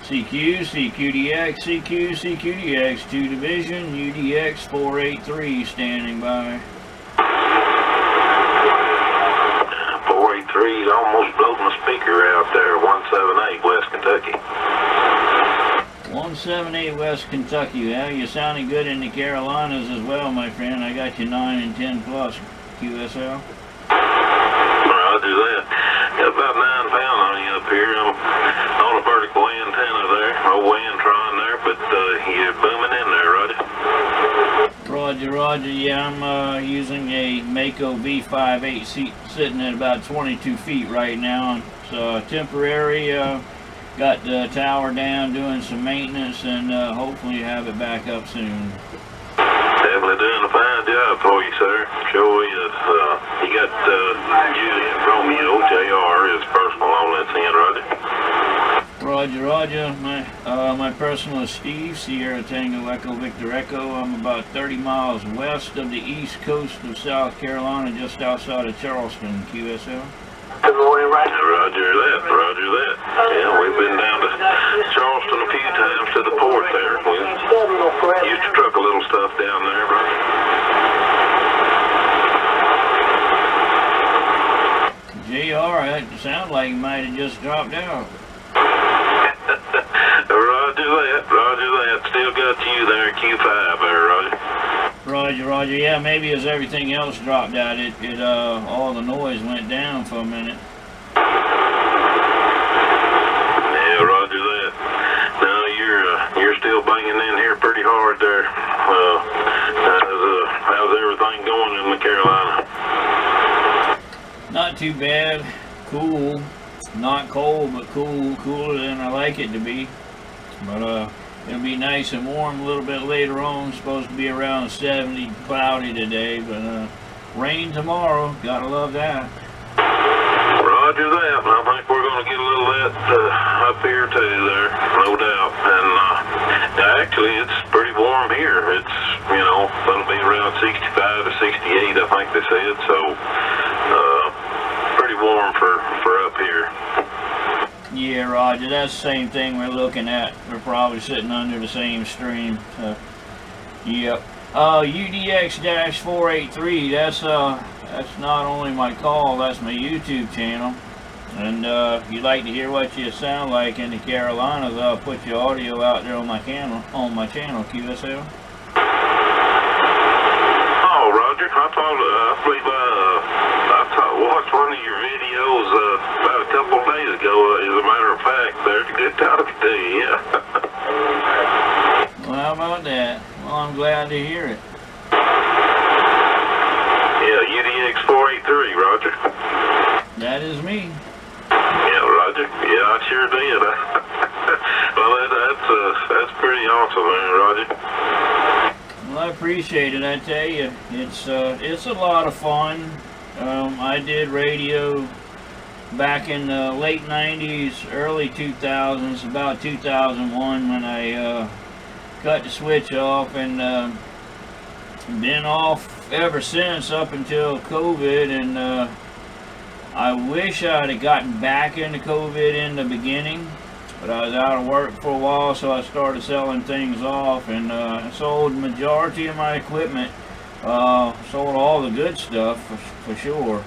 CQ, CQDX, CQ, CQDX, 2 Division, UDX 483 standing by. 483's almost blowed my speaker out there, 178 West Kentucky. 178 West Kentucky. Well, you're sounding good in the Carolinas as well, my friend. I got you 9 and 10 plus QSL. Roger that. Got about 9 pound on you up here. I'm on a vertical antenna there, old Antron there, but you're booming in there, Roger. Roger, Roger. Yeah, I'm using a Mako V58 seat, sitting at about 22 feet right now. It's temporary. Got the tower down, doing some maintenance, and hopefully have it back up soon. Definitely doing a fine job for you, sir. Sure is. You got Juliet Romeo, JR, his personal on that end, Roger. Roger, Roger. My personal is Steve, Sierra Tango Echo Victor Echo. I'm about 30 miles west of the east coast of South Carolina, just outside of Charleston, QSL. Good morning, Roger. Roger that, Roger that. Yeah, we've been down to Charleston a few times to the port there. We used to truck a little stuff down there, Roger. JR, it sounds like you might have just dropped out. Roger that, Roger that. Still got you there, Q5 there, Roger. Roger, Roger. Yeah, maybe as everything else dropped out, all the noise went down for a minute. Yeah, Roger that. No, you're still banging in here pretty hard there. How's everything going in the Carolina? Not too bad. Cool. Not cold, but cool. Cooler than I like it to be. But it'll be nice and warm a little bit later on. It's supposed to be around 70, cloudy today, but rain tomorrow. Gotta love that. Roger that. I think we're going to get a little of that up here too there, no doubt. And actually, it's pretty warm here. It's, it'll be around 65 to 68, I think they said. So, pretty warm for up here. Yeah, Roger, that's the same thing we're looking at. We're probably sitting under the same stream. So, yep. UDX-483, that's not only my call, that's my YouTube channel. And if you'd like to hear what you sound like in the Carolinas, I'll put your audio out there on my channel, QSL. Oh, Roger, I believe watched one of your videos about a couple of days ago, as a matter of fact. There's a good talking to you, yeah. Well, how about that? Well, I'm glad to hear it. Yeah, UDX-483, Roger. That is me. Yeah, Roger. Yeah, I sure did. Well, that's pretty awesome, man, Roger. Well, I appreciate it. I tell you, it's a lot of fun. I did radio back in the late 90s, early 2000s, about 2001 when I cut the switch off, and been off ever since up until COVID. And I wish I'd have gotten back into COVID in the beginning, but I was out of work for a while, so I started selling things off, and sold the majority of my equipment. Sold all the good stuff for sure.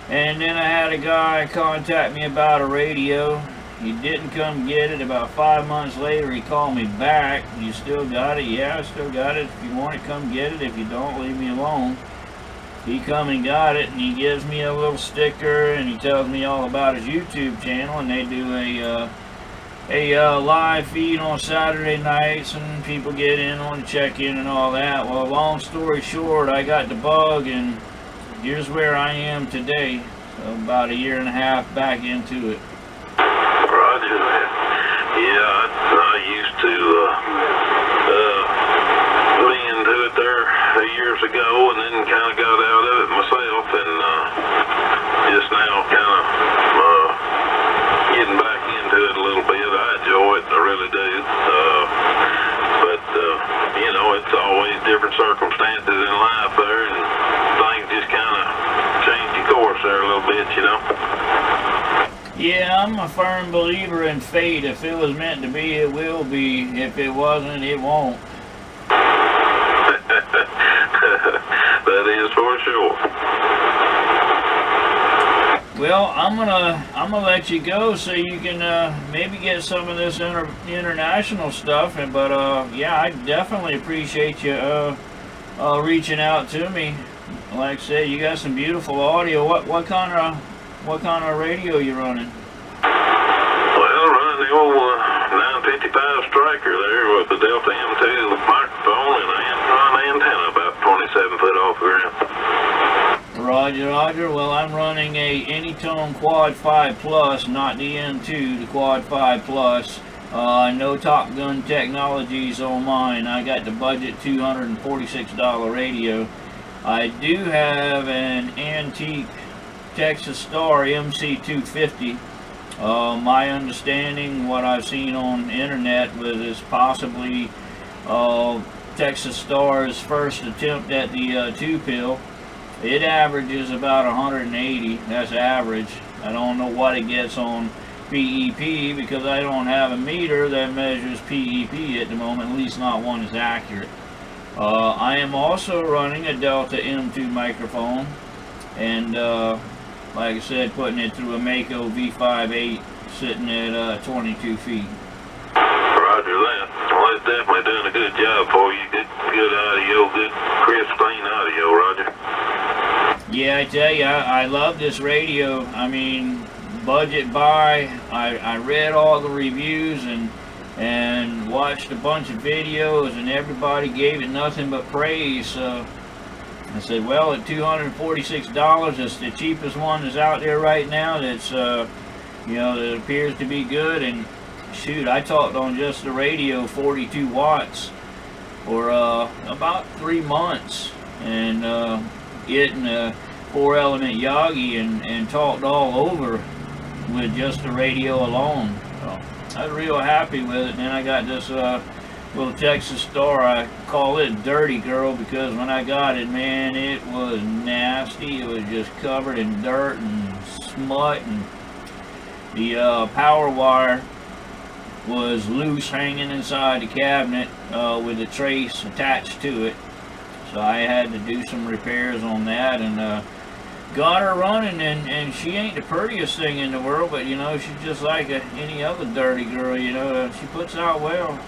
And then I had a guy contact me about a radio. He didn't come get it. About 5 months later, he called me back. You still got it? Yeah, I still got it. If you want it, come get it. If you don't, leave me alone. He come and got it, and he gives me a little sticker, and he tells me all about his YouTube channel, and they do a live feed on Saturday nights, and people get in on the check-in and all that. Well, long story short, I got the bug, and here's where I am today. So about a year and a half back into it. Roger that. Yeah, I used to be into it there years ago, and then kind of got out of it myself, and just now kind of getting back into it a little bit. I enjoy it, I really do. But it's always different circumstances in life there, and things just kind of change your course there a little bit, Yeah, a firm believer in fate. If it was meant to be, it will be. If it wasn't, it won't. That is for sure. Well, I'm gonna let you go so you can maybe get some of this international stuff. But yeah, I definitely appreciate you reaching out to me. Like I said, you got some beautiful audio. What kind of radio you running? Well, running the old 955 Striker there with the Delta M2 microphone and an antenna about 27 foot off the ground. Roger, Roger. Well, I'm running a Anytone Quad 5 Plus, not the N2, the Quad 5 Plus. No Top Gun technologies on mine. I got the budget $246 radio. I do have an antique Texas Star MC250. My understanding, what I've seen on the internet, was is possibly Texas Star's first attempt at the two-pill. It averages about 180. That's average. I don't know what it gets on PEP because I don't have a meter that measures PEP at the moment, at least not one that's accurate. I am also running a Delta M2 microphone, and like I said, putting it through a Mako V5.8 sitting at 22 feet. Roger that. Well, it's definitely doing a good job for you. Good audio, good crisp, clean audio, Roger. Yeah, I tell you, I love this radio. I mean, budget buy. I read all the reviews and watched a bunch of videos, and everybody gave it nothing but praise. So I said, well, at $246, it's the cheapest one that's out there right now. That's you know, that appears to be good. And shoot, I talked on just the radio 42 watts for about 3 months, and getting a 4-element Yagi and talked all over with just the radio alone. So I was real happy with it. Then I got this little Texas Star. I call it Dirty Girl because when I got it, man, it was nasty. It was just covered in dirt and smut, and the power wire was loose hanging inside the cabinet with a trace attached to it. So I had to do some repairs on that, and got her running, and she ain't the prettiest thing in the world, but you know, she's just like any other dirty girl, you know. She puts out well.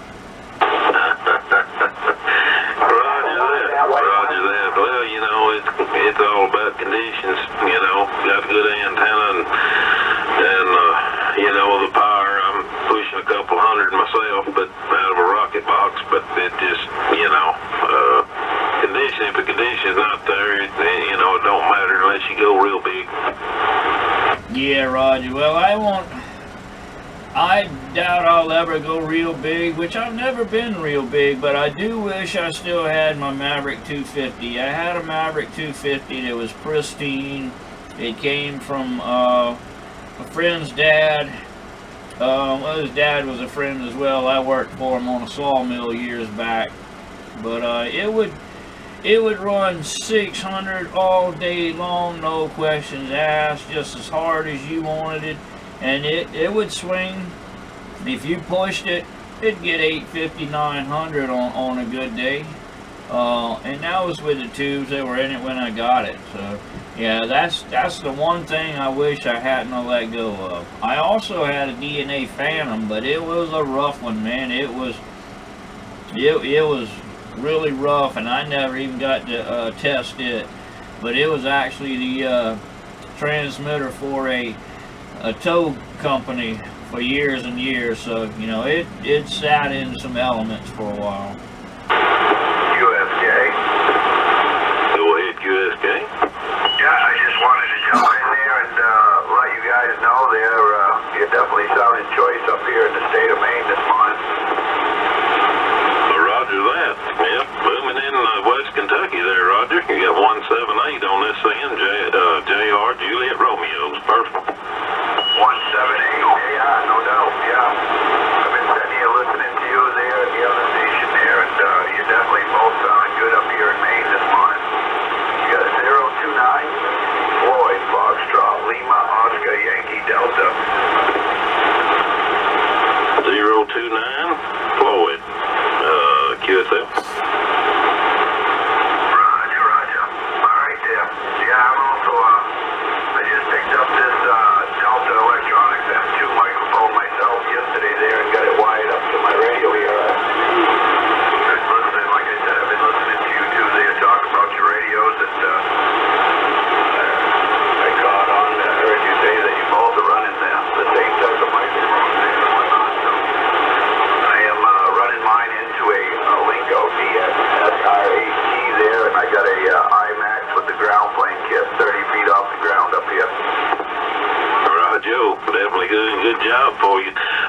Roger that. Well, you know, it's all about conditions, you know. Got a good antenna and you know, the power. I'm pushing a couple hundred myself, but out of a rocket box, but it just, you know, condition, if the condition's not there, you know, it don't matter unless you go real big. Yeah, Roger. Well, I doubt I'll ever go real big, which I've never been real big, but I do wish I still had my Maverick 250. I had a Maverick 250 that was pristine. It came from a friend's dad. Well, his dad was a friend as well. I worked for him on a sawmill years back, but it would run 600 all day long, no questions asked, just as hard as you wanted it, and it would swing. If you pushed it, it'd get 850, 900 on a good day. And that was with the tubes that were in it when I got it. So yeah, that's the one thing I wish I hadn't let go of. I also had a DNA Phantom, but it was a rough one, man. It was really rough, and I never even got to test it. But it was actually the transmitter for a tow company for years and years. So you know, it sat in some elements for a while. USK. Go ahead, USK. Yeah, I just wanted to jump in there and let you guys know you're definitely sounding choice up here in the state of Maine this month. Roger that. Yep, booming in West Kentucky there, Roger. You got 178 on this thing, JR, Juliet Romeo's personal. 178, yeah, no doubt, yeah. I've been sitting here listening to you there at the other station there, and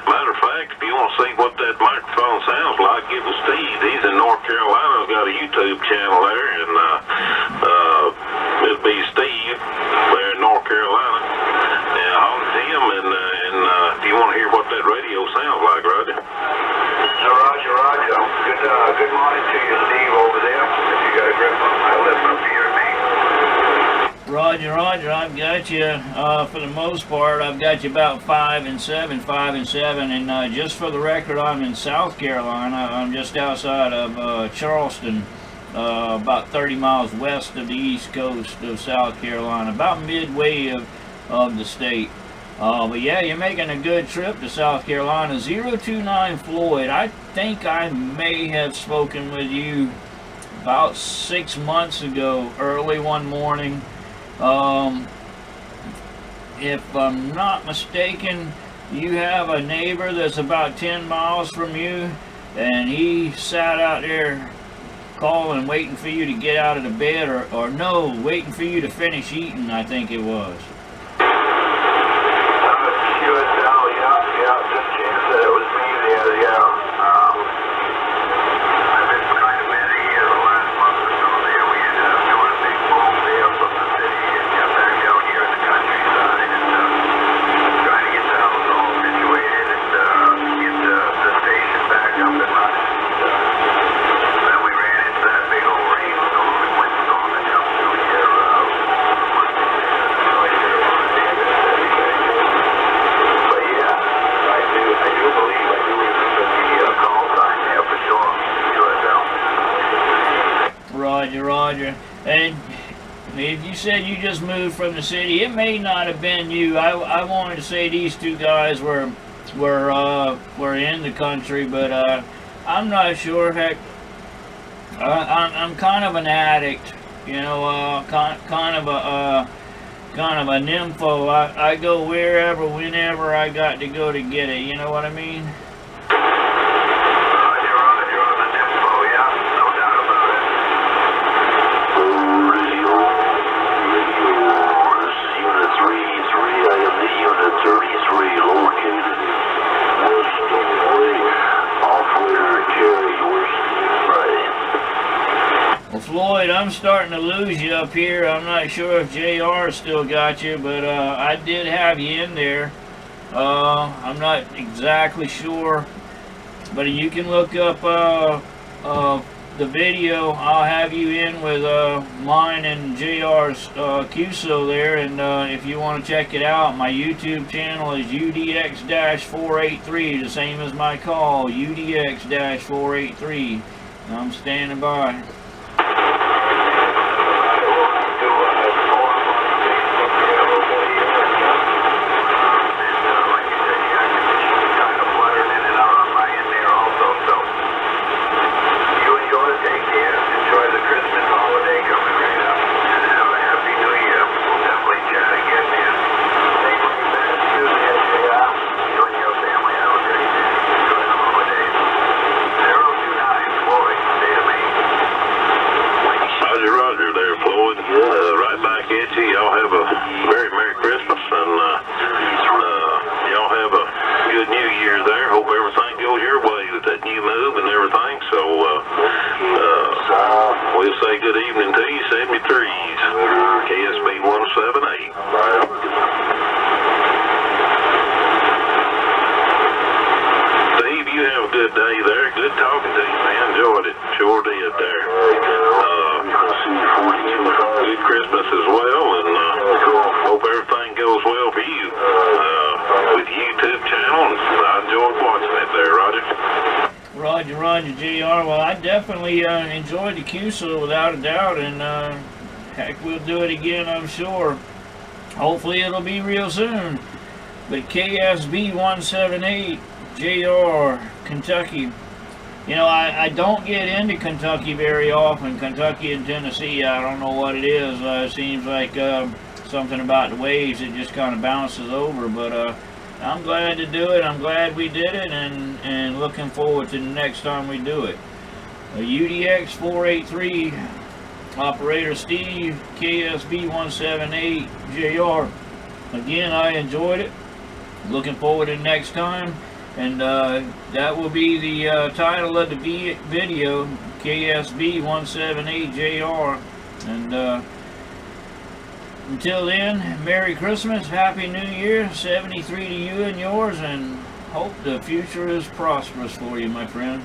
Matter of fact, if you want to see what that microphone sounds like, give it Steve. He's in North Carolina. He's got a YouTube channel there, and it'll be Steve there in North Carolina. And holler to him, and if you want to hear what that radio sounds like, Roger. Roger, Roger. Good morning to you, Steve, over there. If you got a grip on my lip up here, Maine. Roger, Roger, I've got you, for the most part, I've got you about 5 and 7, 5 and 7, and just for the record, I'm in South Carolina. I'm just outside of Charleston, about 30 miles west of the east coast of South Carolina, about midway of the state. But yeah, you're making a good trip to South Carolina. 029 Floyd, I think I may have spoken with you about 6 months ago, early one morning. If I'm not mistaken, you have a neighbor that's about 10 miles from you, and he sat out there calling, waiting for you to get out of the bed, or no, waiting for you to finish eating, I think it was. Roger. And if you said you just moved from the city, it may not have been you. I wanted to say these two guys were in the country, but I'm not sure. Heck, I'm kind of an addict, you know, kind of a nympho. I go wherever, whenever I got to go to get it. You know what I mean? Floyd, I'm starting to lose you up here. I'm not sure if JR still got you, but I did have you in there. I'm not exactly sure, but you can look up the video. I'll have you in with mine and JR's QSO there, and if you want to check it out, my YouTube channel is UDX-483, the same as my call, UDX-483. I'm standing by. We'll say good evening to you, 73s, KSB 178. Steve, you have a good day there. Good talking to you, man. Enjoyed it. Sure did there. Good Christmas as well, and hope everything goes well for you with the YouTube channel. I enjoyed watching it there, Roger. Roger, JR. Well, I definitely enjoyed the QSO without a doubt, and heck, we'll do it again, I'm sure. Hopefully it'll be real soon. But KSB 178, JR, Kentucky. You know, I don't get into Kentucky very often. Kentucky and Tennessee, I don't know what it is. It seems like something about the waves, it just kind of bounces over, but I'm glad to do it. I'm glad we did it, and looking forward to the next time we do it. UDX 483, Operator Steve, KSB 178, JR. Again, I enjoyed it. Looking forward to the next time. And that will be the title of the video, KSB 178JR. And until then, Merry Christmas, Happy New Year, 73 to you and yours, and hope the future is prosperous for you, my friend.